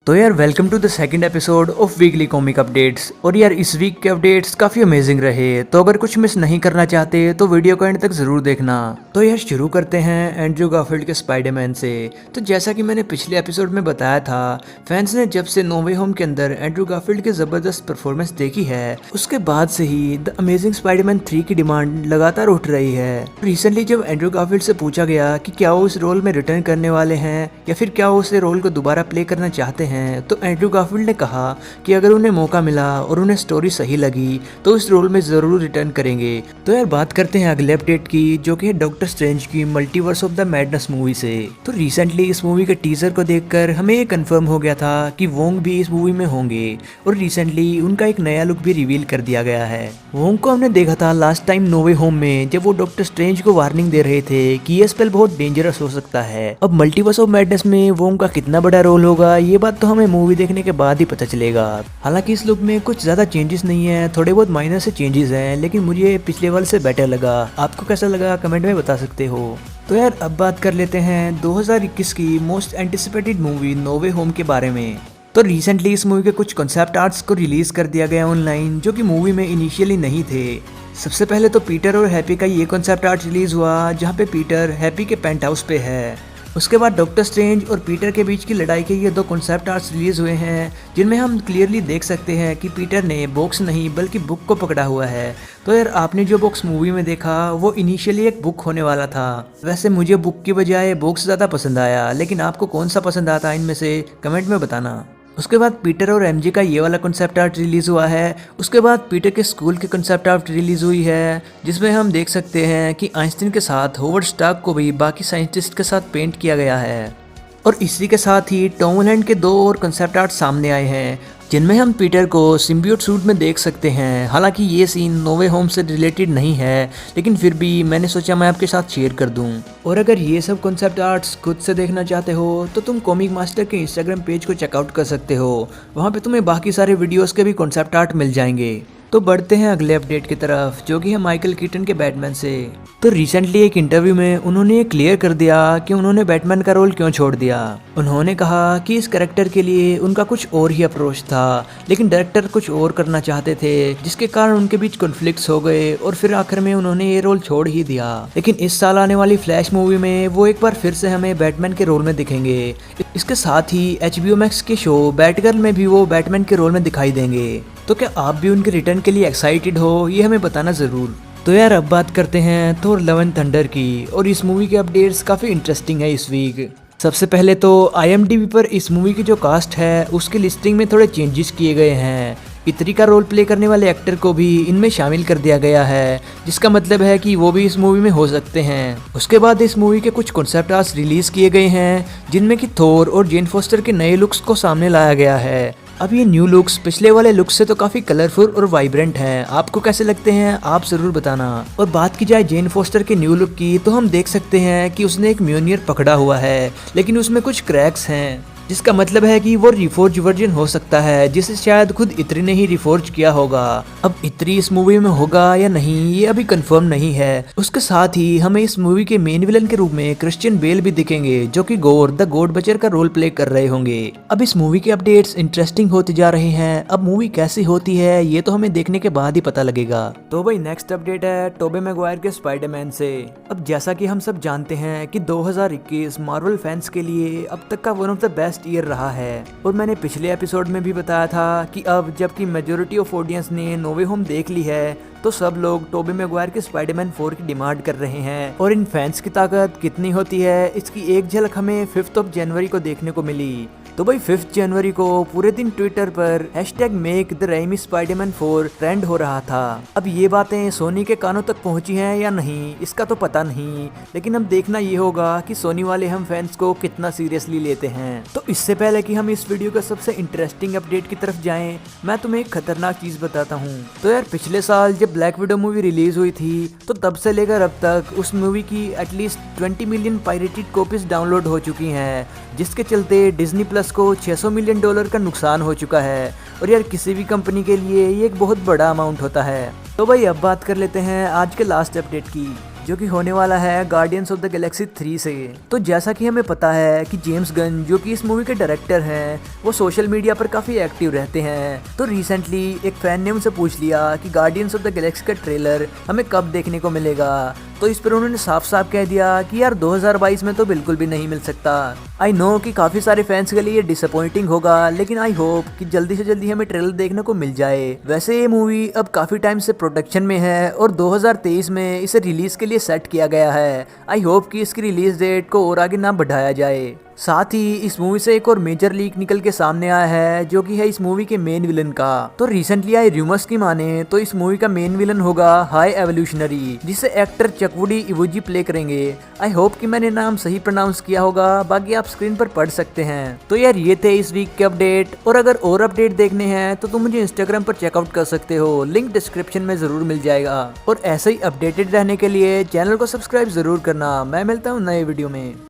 तो यार welcome to the second episode of weekly comic updates. और यार इस वीक के अपडेट्स काफ़ी अमेजिंग रहे, तो अगर कुछ मिस नहीं करना चाहते तो वीडियो को एंड तक ज़रूर देखना। तो यार शुरू करते हैं एंड्रू गारफील्ड के स्पाइडरमैन से। तो जैसा कि मैंने पिछले एपिसोड में बताया था, फैंस ने जब से नो वे होम के अंदर एंड्रू गारफील्ड की ज़बरदस्त परफॉर्मेंस देखी है, उसके बाद से ही द अमेजिंग स्पाइडरमैन 3 की डिमांड लगातार उठ रही है। रिसेंटली जब एंड्रू गारफील्ड से पूछा गया कि क्या वो इस रोल में रिटर्न करने वाले हैं या फिर क्या वो उस रोल को दोबारा प्ले करना चाहते हैं, तो एंड्रू गारफील्ड ने कहा कि अगर उन्हें मौका मिला और उन्हें स्टोरी सही लगी तो इस रोल में जरूर रिटर्न करेंगे। तो यार बात करते हैं अगले अपडेट की, जो कि है डॉक्टर स्ट्रेंज की multiverse of the madness movie से। तो रिसेंटली इस मूवी के टीजर को देखकर हमें ये कंफर्म हो गया था कि वोंग भी इस मूवी में होंगे, और रिसेंटली उनका एक नया लुक भी रिवील कर दिया गया है। वोंग को हमने देखा था लास्ट टाइम नो वे होम में, जब वो डॉक्टर स्ट्रेंज को वार्निंग दे रहे थे कि ये स्पेल बहुत डेंजरस हो सकता है। अब मल्टीवर्स ऑफ मैडनेस में वोंग का कितना बड़ा रोल होगा, ये बात तो हमें मूवी देखने के बाद ही पता चलेगा। हालांकि इस लुक में कुछ ज्यादा चेंजेस नहीं है, थोड़े बहुत माइनर से चेंजेस हैं, लेकिन मुझे पिछले वाले से बेटर लगा। आपको कैसा लगा कमेंट में बता सकते हो। तो यार अब बात कर लेते हैं 2021 की मोस्ट एंटिसिपेटेड मूवी नो वे होम के बारे में। तो रिसेंटली इस मूवी के कुछ कॉन्सेप्ट आर्ट्स को रिलीज कर दिया गया ऑनलाइन, जो कि मूवी में इनिशियली नहीं थे। सबसे पहले तो पीटर और हैप्पी का ये कॉन्सेप्ट आर्ट रिलीज हुआ, जहाँ पे पीटर हैप्पी के पेंट हाउस पे है। उसके बाद डॉक्टर स्ट्रेंज और पीटर के बीच की लड़ाई के ये 2 कॉन्सेप्ट आर्ट्स रिलीज हुए हैं, जिनमें हम क्लियरली देख सकते हैं कि पीटर ने बॉक्स नहीं बल्कि बुक को पकड़ा हुआ है। तो यार आपने जो बॉक्स मूवी में देखा वो इनिशियली एक बुक होने वाला था। वैसे मुझे बुक की बजाय बॉक्स ज़्यादा पसंद आया, लेकिन आपको कौन सा पसंद आता इनमें से कमेंट में बताना। उसके बाद पीटर और एमजे का ये वाला कॉन्सेप्ट आर्ट रिलीज हुआ है। उसके बाद पीटर के स्कूल के कॉन्सेप्ट आर्ट रिलीज हुई है, जिसमें हम देख सकते हैं कि आइंस्टीन के साथ होवर्ड स्टार्क को भी बाकी साइंटिस्ट के साथ पेंट किया गया है। और इसी के साथ ही टॉम हॉलैंड के 2 और कॉन्सेप्ट आर्ट सामने आए हैं, जिनमें हम पीटर को सिम्बियोट सूट में देख सकते हैं। हालांकि ये सीन नो वे होम से रिलेटेड नहीं है, लेकिन फिर भी मैंने सोचा मैं आपके साथ शेयर कर दूं। और अगर ये सब कॉन्सेप्ट आर्ट्स खुद से देखना चाहते हो तो तुम कॉमिक मास्टर के इंस्टाग्राम पेज को चेकआउट कर सकते हो। वहाँ पे तुम्हें बाकी सारे वीडियोस के भी कॉन्सेप्ट आर्ट मिल जाएंगे। तो बढ़ते हैं अगले अपडेट की तरफ, जो कि है माइकल कीटन के बैटमैन से। तो रिसेंटली एक इंटरव्यू में उन्होंने ये क्लियर कर दिया कि उन्होंने बैटमैन का रोल क्यों छोड़ दिया। उन्होंने कहा कि इस कैरेक्टर के लिए उनका कुछ और ही अप्रोच था, लेकिन डायरेक्टर कुछ और करना चाहते थे, जिसके कारण उनके बीच कॉन्फ्लिक्ट्स हो गए और फिर आखिर में उन्होंने ये रोल छोड़ ही दिया। लेकिन इस साल आने वाली फ्लैश मूवी में वो एक बार फिर से हमें बैटमैन के रोल में दिखेंगे। इसके साथ ही HBO मैक्स के शो बैटगर्ल में भी वो बैटमैन के रोल में दिखाई देंगे। तो क्या आप भी उनके रिटर्न के लिए एक्साइटेड हो, ये हमें बताना ज़रूर। तो यार अब बात करते हैं थोर लव एंड थंडर की, और इस मूवी के अपडेट्स काफ़ी इंटरेस्टिंग है इस वीक। सबसे पहले तो IMDb पर इस मूवी की जो कास्ट है उसकी लिस्टिंग में थोड़े चेंजेस किए गए हैं। इत्री का रोल प्ले करने वाले एक्टर को भी इनमें शामिल कर दिया गया है, जिसका मतलब है कि वो भी इस मूवी में हो सकते हैं। उसके बाद इस मूवी के कुछ कॉन्सेप्ट आर्ट्स रिलीज किए गए हैं, जिनमें कि थोर और जेन फोस्टर के नए लुक्स को सामने लाया गया है। अब ये न्यू लुक्स पिछले वाले लुक्स से तो काफ़ी कलरफुल और वाइब्रेंट हैं। आपको कैसे लगते हैं आप ज़रूर बताना। और बात की जाए जेन फोस्टर के न्यू लुक की, तो हम देख सकते हैं कि उसने एक म्योनियर पकड़ा हुआ है, लेकिन उसमें कुछ क्रैक्स हैं, जिसका मतलब है कि वो रिफोर्ज वर्जन हो सकता है, जिसे शायद खुद इत्री ने ही रिफोर्ज किया होगा। अब इत्री इस मूवी में होगा या नहीं ये अभी कंफर्म नहीं है। उसके साथ ही हमें इस मूवी के मेन विलन के रूप में क्रिश्चियन बेल भी दिखेंगे, जो कि गोर द गॉड बचर का रोल प्ले कर रहे होंगे। अब इस मूवी के अपडेट्स इंटरेस्टिंग होते जा रहे हैं। अब मूवी कैसी होती है ये तो हमें देखने के बाद ही पता लगेगा। तो भाई नेक्स्ट अपडेट है टोबे मैगवायर के स्पाइडरमैन से। अब जैसा कि हम सब जानते हैं कि 2021 मार्वल फैंस के लिए अब तक का one of the best year रहा है, और मैंने पिछले एपिसोड में भी बताया था कि अब जबकि मेजॉरिटी ऑफ ऑडियंस ने नो वे होम देख ली है, तो सब लोग टोबी मैगवायर के स्पाइडरमैन 4 की डिमांड कर रहे हैं। और इन फैंस की ताकत कितनी होती है इसकी एक झलक हमें 5 जनवरी को देखने को मिली। तो भाई 5 जनवरी को पूरे दिन ट्विटर पर #make the Raimi Spiderman 4 trend हो रहा था। अब ये बातें सोनी के कानों तक पहुंची हैं या नहीं इसका तो पता नहीं, लेकिन अब देखना ये होगा कि सोनी वाले हम फैंस को कितना सीरियसली लेते हैं। तो इससे पहले कि हम इस वीडियो का सबसे इंटरेस्टिंग अपडेट की तरफ जाएं, मैं तुम्हें एक खतरनाक चीज बताता हूँ। तो यार पिछले साल जब ब्लैक विडो मूवी रिलीज हुई थी, तो तब से लेकर अब तक उस मूवी की at least 20 million pirated copies download हो चुकी हैं, जिसके चलते डिज्नी प्लस को $600 मिलियन का नुकसान हो चुका है। और यार किसी भी कंपनी के लिए ये एक बहुत बड़ा अमाउंट होता है। तो भाई अब बात कर लेते हैं आज के लास्ट अपडेट की, जो कि होने वाला है गार्डियंस ऑफ द गैलेक्सी 3 से। तो जैसा कि हमें पता है कि जेम्स गन जो कि इस मूवी के डायरेक्टर हैं वो सोशल मीडिया पर काफी एक्टिव रहते हैं। तो रिसेंटली एक फैन ने उनसे पूछ लिया कि गार्डियंस ऑफ द गैलेक्सी का ट्रेलर हमें कब देखने को मिलेगा। तो इस पर उन्होंने साफ साफ कह दिया कि यार 2022 में तो बिल्कुल भी नहीं मिल सकता। आई नो कि काफी सारे फैंस के लिए ये डिसअपॉइंटिंग होगा, लेकिन आई होप कि जल्दी से जल्दी हमें ट्रेलर देखने को मिल जाए। वैसे ये मूवी अब काफी टाइम से प्रोडक्शन में है और 2023 में इसे रिलीज के लिए सेट किया गया है। आई होप कि इसकी रिलीज डेट को और आगे ना बढ़ाया जाए। साथ ही इस मूवी से एक और मेजर लीक निकल के सामने आया है जो कि है इस मूवी के मेन विलन का। तो रिसेंटली आए रूमर्स की माने तो इस मूवी का मेन विलन होगा हाई एवोल्यूशनरी, जिसे एक्टर चकवुडी इवोजी प्ले करेंगे। आई होप कि मैंने नाम सही प्रोनाउंस किया होगा, बाकी आप स्क्रीन पर पढ़ सकते हैं। तो यार ये थे इस वीक के अपडेट, और अगर और अपडेट देखने हैं तो तुम मुझे इंस्टाग्राम पर चेकआउट कर सकते हो, लिंक डिस्क्रिप्शन में जरूर मिल जाएगा। और ऐसे ही अपडेटेड रहने के लिए चैनल को सब्सक्राइब जरूर करना। मैं मिलता हूँ नए वीडियो में।